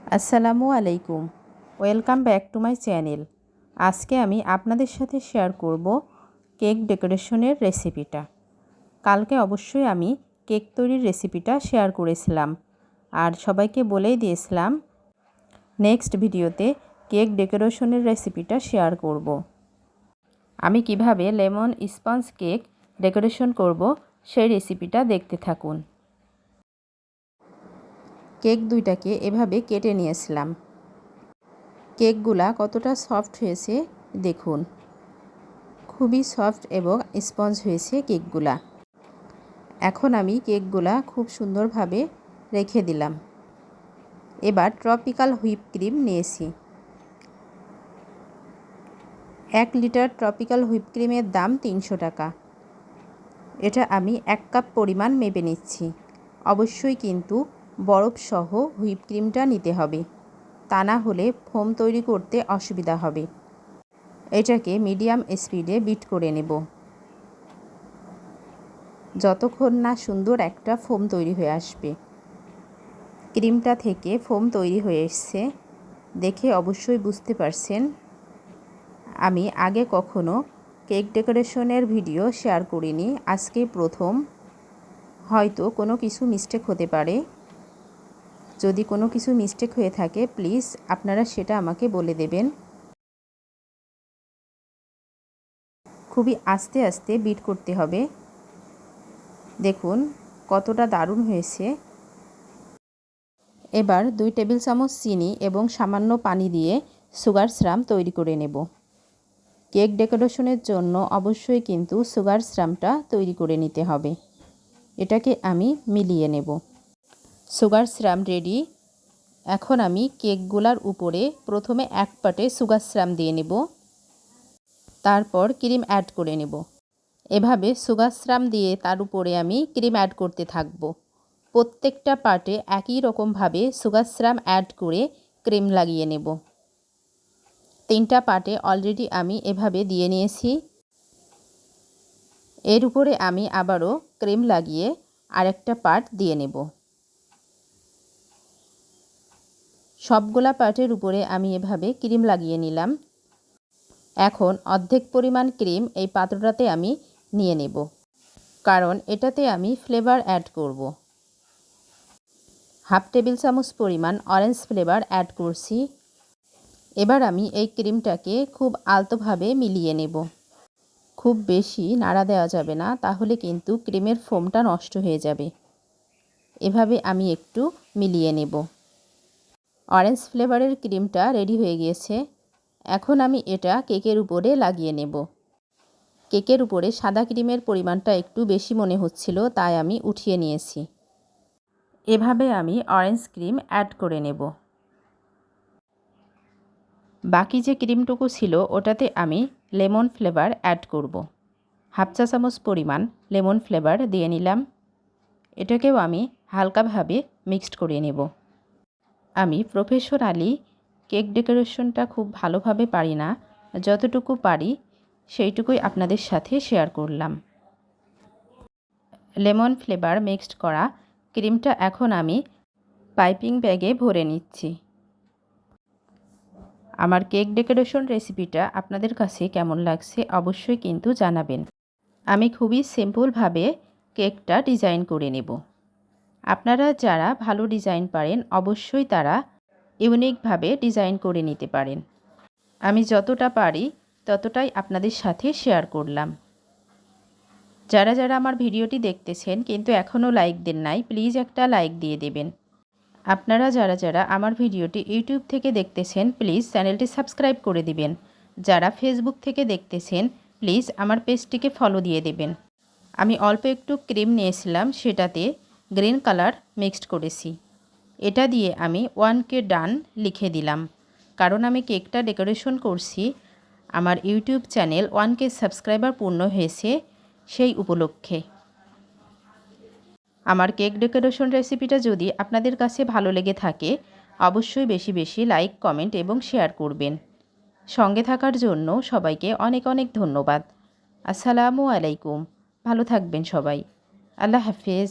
আসসালামু আলাইকুম, welcome back to my channel. আজকে আমি আপনাদের সাথে শেয়ার করব কেক ডেকোরেশনের রেসিপিটা। কালকে অবশ্যই আমি কেক তৈরির রেসিপিটা শেয়ার করেছিলাম আর সবাইকে বলেই দিয়েছিলাম নেক্সট ভিডিওতে কেক ডেকোরেশনের রেসিপিটা শেয়ার করব। আমি কিভাবে লেমন স্পঞ্জ কেক ডেকোরেশন করব সেই রেসিপিটা দেখতে থাকুন। কেক দুইটাকে এভাবে কেটে নিয়েছিলাম। কেকগুলা কতটা সফট হয়েছে দেখুন, খুবই সফট এবং স্পঞ্জ হয়েছে কেকগুলা। এখন আমি কেকগুলা খুব সুন্দরভাবে রেখে দিলাম। এবার ট্রপিক্যাল হুইপ ক্রিম নিয়েছি। 1 লিটার ট্রপিক্যাল হুইপ ক্রিমের দাম 300 টাকা। এটা আমি 1 কাপ পরিমাণ মেপে নিচ্ছি। অবশ্যই কিন্তু বরফসহ হুইপ ক্রিমটা নিতে হবে, তা না হলে ফোম তৈরি করতে অসুবিধা হবে। এটাকে মিডিয়াম স্পিডে বিট করে নেব যতক্ষণ না সুন্দর একটা ফোম তৈরি হয়ে আসবে। ক্রিমটা থেকে ফোম তৈরি হয়ে এসছে দেখে অবশ্যই বুঝতে পারছেন। আমি আগে কখনো কেক ডেকোরেশনের ভিডিও শেয়ার করিনি, আজকে প্রথম। হয়তো কোনো কিছু মিস্টেক হতে পারে। যদি কোনো কিছু মিস্টেক হয়ে থাকে প্লিজ আপনারা সেটা আমাকে বলে দেবেন। খুবই আস্তে আস্তে বিট করতে হবে। দেখুন কতটা দারুণ হয়েছে। এবার 2 টেবিল চামচ চিনি এবং সামান্য পানি দিয়ে সুগার সিরাপ তৈরি করে নেব। কেক ডেকোরেশনের জন্য অবশ্যই কিন্তু সুগার সিরাপটা তৈরি করে নিতে হবে। এটাকে আমি মিলিয়ে নেব। Sugar syrup ready. এখন আমি কেকগুলার উপরে প্রথমে 1 পাটে সুগার সিরাপ দিয়ে নেব, তারপর ক্রিম অ্যাড করে নেব। এভাবে সুগার সিরাপ দিয়ে তার উপরে আমি ক্রিম অ্যাড করতে থাকব। প্রত্যেকটা পার্টে একই রকমভাবে সুগার সিরাপ অ্যাড করে ক্রিম লাগিয়ে নেব। 3টা পার্টে অলরেডি আমি এভাবে দিয়ে নিয়েছি। এর উপরে আমি আবারও ক্রিম লাগিয়ে আরেকটা পার্ট দিয়ে নেব। সবগুলা পার্টের উপরে আমি এভাবে ক্রিম লাগিয়ে নিলাম। এখন অর্ধেক পরিমাণ ক্রিম এই পাত্রটাতে আমি নিয়ে নেব, কারণ এটাতে আমি ফ্লেভার অ্যাড করব। 1/2 টেবিল চামচ পরিমাণ অরেঞ্জ ফ্লেভার অ্যাড করছি। এবার আমি এই ক্রিমটাকে খুব আলতোভাবে মিলিয়ে নেব। খুব বেশি নাড়া দেওয়া যাবে না, তাহলে কিন্তু ক্রিমের ফোমটা নষ্ট হয়ে যাবে। এভাবে আমি একটু মিলিয়ে নেব। অরেঞ্জ ফ্লেভারের ক্রিমটা রেডি হয়ে গিয়েছে। এখন আমি এটা কেকের উপরে লাগিয়ে নেব। কেকের উপরে সাদা ক্রিমের পরিমাণটা একটু বেশি মনে হচ্ছিল, তাই আমি উঠিয়ে নিয়েছি। এভাবে আমি অরেঞ্জ ক্রিম অ্যাড করে নেব। বাকি যে ক্রিমটুকু ছিল ওটাতে আমি লেমন ফ্লেভার অ্যাড করব। 1/2 চা চামচ পরিমাণ লেমন ফ্লেভার দিয়ে নিলাম। এটাকেও আমি হালকাভাবে মিক্সড করে নেব। আমি প্রফেশনালি কেক ডেকোরেশনটা খুব ভালোভাবে পারি না, যতটুকু পারি সেইটুকুই আপনাদের সাথে শেয়ার করলাম। লেমন ফ্লেভার মিক্সড করা ক্রিমটা এখন আমি পাইপিং ব্যাগে ভরে নিচ্ছি। আমার কেক ডেকোরেশন রেসিপিটা আপনাদের কাছে কেমন লাগছে অবশ্যই কিন্তু জানাবেন। আমি খুবই সিম্পলভাবে কেকটা ডিজাইন করে নেব। আপনারা যারা ভালো ডিজাইন পারেন অবশ্যই তারা ইউনিকভাবে ডিজাইন করে নিতে পারেন। আমি যতটা পারি ততটাই আপনাদের সাথে শেয়ার করলাম। যারা যারা আমার ভিডিওটি দেখতেছেন কিন্তু এখনও লাইক দেন নাই, প্লিজ একটা লাইক দিয়ে দেবেন। আপনারা যারা যারা আমার ভিডিওটি ইউটিউব থেকে দেখতেছেন প্লিজ চ্যানেলটি সাবস্ক্রাইব করে দিবেন। যারা ফেসবুক থেকে দেখতেছেন প্লিজ আমার পেজটিকে ফলো দিয়ে দেবেন। আমি অল্প একটু ক্রিম নিয়েছিলাম, সেটাতে গ্রিন কালার মিক্সড করেছি। এটা দিয়ে আমি 1K ডান লিখে দিলাম, কারণ আমি কেকটা ডেকোরেশন করছি। আমার ইউটিউব চ্যানেল 1K সাবস্ক্রাইবার পূর্ণ হয়েছে সেই উপলক্ষে। আমার কেক ডেকোরেশন রেসিপিটা যদি আপনাদের কাছে ভালো লেগে থাকে অবশ্যই বেশি বেশি লাইক, কমেন্ট এবং শেয়ার করবেন। সঙ্গে থাকার জন্য সবাইকে অনেক অনেক ধন্যবাদ। আসসালামু আলাইকুম। ভালো থাকবেন সবাই। আল্লাহ হাফেজ।